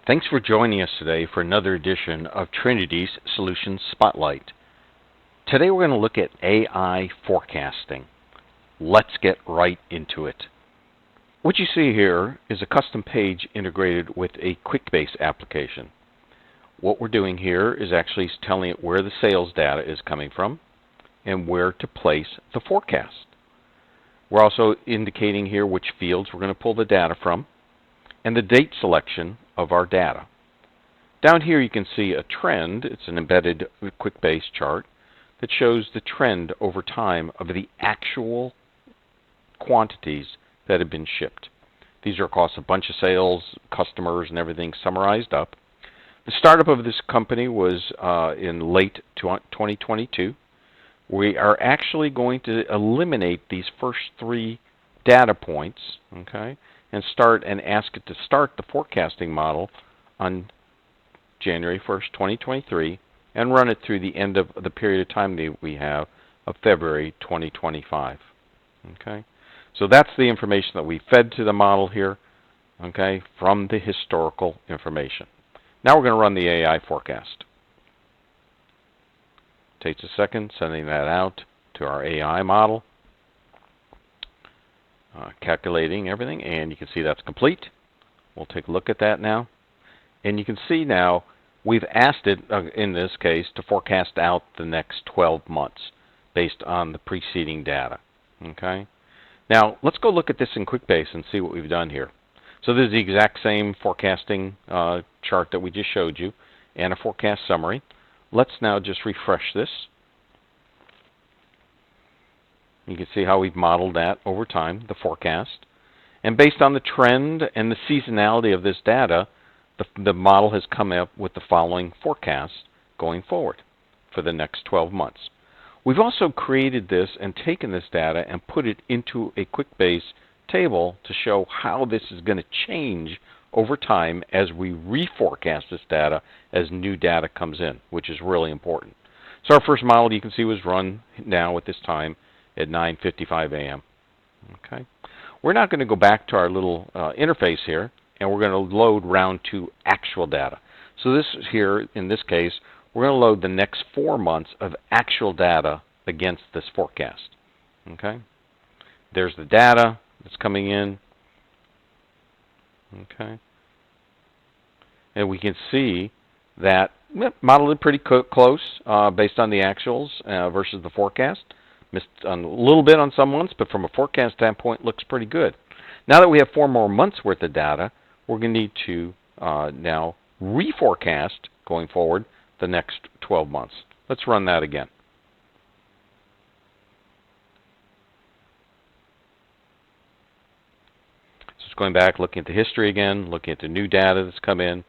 Thanks for joining us today for another edition of Trinity's Solutions Spotlight. Today we're going to look at AI forecasting. Let's get right into it. What you see here is a custom page integrated with a QuickBase application. What we're doing here is actually telling it where the sales data is coming from and where to place the forecast. We're also indicating here which fields we're going to pull the data from and the date selection of our data. Down here you can see a trend. It's an embedded QuickBase chart that shows the trend over time of the actual quantities that have been shipped. These are across a bunch of sales, customers, and everything summarized up. The startup of this company was in late 2022. We are actually going to eliminate these first three data points, okay, and ask it to start the forecasting model on January 1st, 2023, and run it through the end of the period of time that we have of February 2025. Okay, so that's the information that we fed to the model here, okay, from the historical information. Now we're going to run the AI forecast. Takes a second sending that out to our AI model, calculating everything, and you can see that's complete. We'll take a look at that now, and you can see now we've asked it, in this case, to forecast out the next 12 months based on the preceding data. Okay. Now let's go look at this in QuickBase and see what we've done here. So this is the exact same forecasting chart that we just showed you and a forecast summary. Let's now just refresh this. You can see how we've modeled that over time, the forecast. And based on the trend and the seasonality of this data, the model has come up with the following forecast going forward for the next 12 months. We've also created this and taken this data and put it into a QuickBase table to show how this is going to change over time as we reforecast this data as new data comes in, which is really important. So our first model you can see was run now at this time at 9:55 a.m. Okay, we're not going to go back to our little interface here, and we're going to load round 2 actual data. So this is here, in this case, we're going to load the next 4 months of actual data against this forecast. Okay, there's the data that's coming in. Okay, and we can see that modeled it pretty close based on the actuals versus the forecast. Missed a little bit on some months, but from a forecast standpoint, looks pretty good. Now that we have 4 more months worth of data, we're going to need to now reforecast going forward the next 12 months. Let's run that again. So it's going back, looking at the history again, looking at the new data that's come in,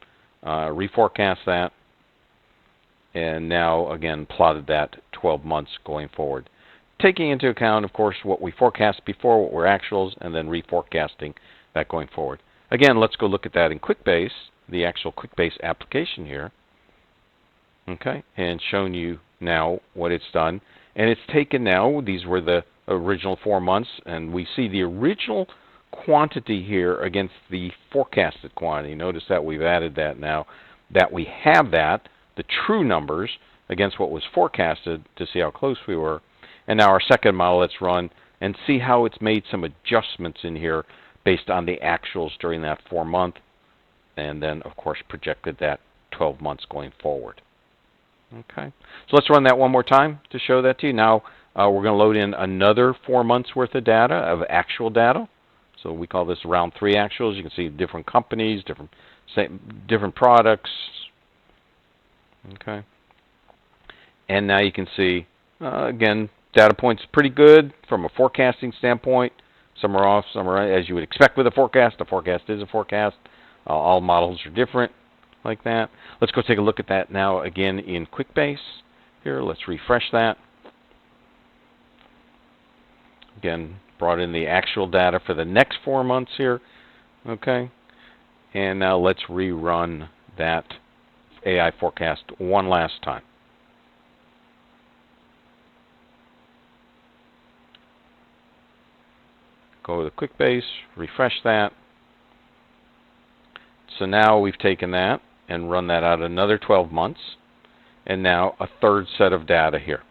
reforecast that, and now again plotted that 12 months going forward. Taking into account, of course, what we forecast before, what were actuals, and then reforecasting that going forward. Again, let's go look at that in QuickBase, the actual QuickBase application here. Okay, and shown you now what it's done. And it's taken now, these were the original 4 months, and we see the original quantity here against the forecasted quantity. Notice that we've added that now, that we have that, the true numbers, against what was forecasted to see how close we were. And now our second model, let's run and see how it's made some adjustments in here based on the actuals during that 4 month, and then of course projected that 12 months going forward. Okay, so let's run that one more time to show that to you. Now we're going to load in another 4 months worth of data, of actual data. So we call this round 3 actuals. You can see different companies, different products. Okay, and now you can see again, data points pretty good from a forecasting standpoint. Some are off, some are right, as you would expect with a forecast. A forecast is a forecast. All models are different like that. Let's go take a look at that now again in QuickBase. Here, let's refresh that. Again, brought in the actual data for the next 4 months here. Okay, and now let's rerun that AI forecast one last time. Go to QuickBase, refresh that. So now we've taken that and run that out another 12 months, and now a third set of data here.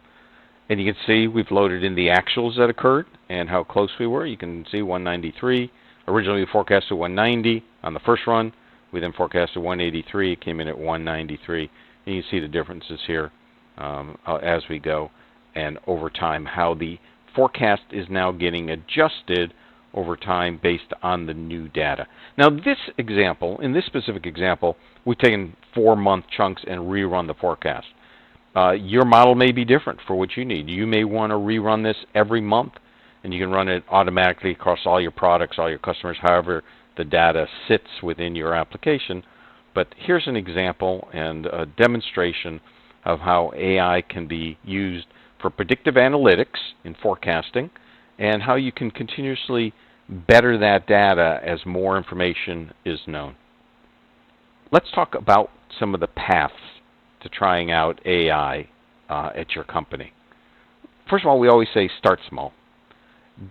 And you can see we've loaded in the actuals that occurred and how close we were. You can see 193. Originally we forecasted 190 on the first run. We then forecasted 183. It came in at 193. And you can see the differences here as we go, and over time how the forecast is now getting adjusted over time based on the new data. Now this example, in this specific example, we've taken 4-month chunks and rerun the forecast. Your model may be different for what you need. You may want to rerun this every month, and you can run it automatically across all your products, all your customers, however the data sits within your application. But here's an example and a demonstration of how AI can be used for predictive analytics in forecasting, and how you can continuously better that data as more information is known. Let's talk about some of the paths to trying out AI at your company. First of all, we always say start small.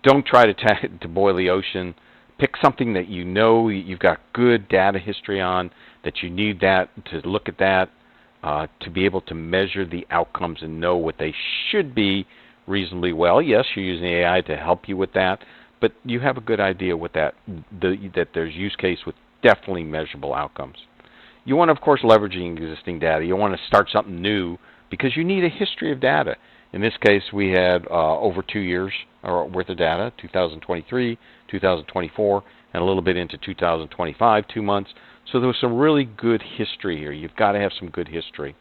Don't try to boil the ocean. Pick something that you know you've got good data history on, that you need that to look at that, to be able to measure the outcomes and know what they should be reasonably well. Yes, you're using AI to help you with that, but you have a good idea what that there's use case with definitely measurable outcomes. You want to, of course, leveraging existing data. You want to start something new because you need a history of data. In this case, we had over 2 years worth of data, 2023, 2024, and a little bit into 2025, 2 months. So there was some really good history here. You've got to have some good history.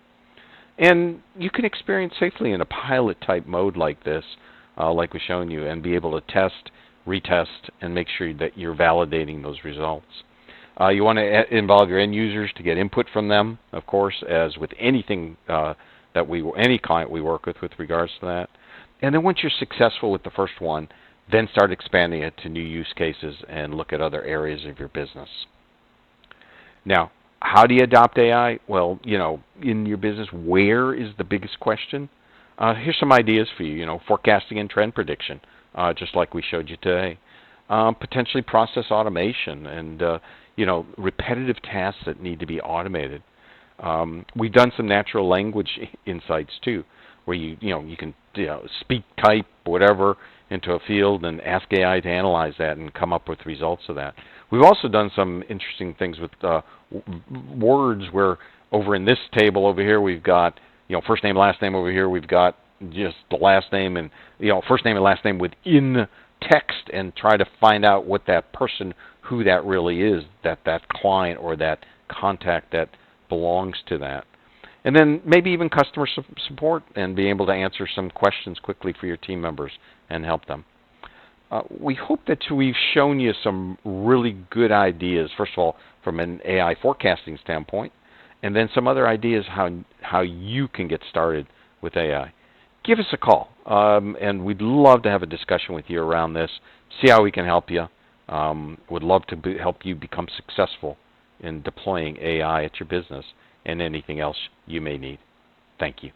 And you can experience safely in a pilot type mode like this, like we've shown you, and be able to test, retest, and make sure that you're validating those results. You want to involve your end users to get input from them, of course, as with anything any client we work with regards to that. And then once you're successful with the first one, then start expanding it to new use cases and look at other areas of your business. Now, how do you adopt AI? Well, in your business, where is the biggest question? Here's some ideas for you. Forecasting and trend prediction, just like we showed you today. Potentially process automation and repetitive tasks that need to be automated. We've done some natural language insights too, where you can speak, type, whatever into a field and ask AI to analyze that and come up with results of that. We've also done some interesting things with words, where over in this table over here we've got first name, last name. Over here we've got just the last name and first name and last name within text, and try to find out what that person, who that really is, that client or that contact that belongs to that. And then maybe even customer support, and be able to answer some questions quickly for your team members and help them. We hope that we've shown you some really good ideas, first of all, from an AI forecasting standpoint, and then some other ideas how you can get started with AI. Give us a call, and we'd love to have a discussion with you around this, see how we can help you. Would love to help you become successful in deploying AI at your business and anything else you may need. Thank you.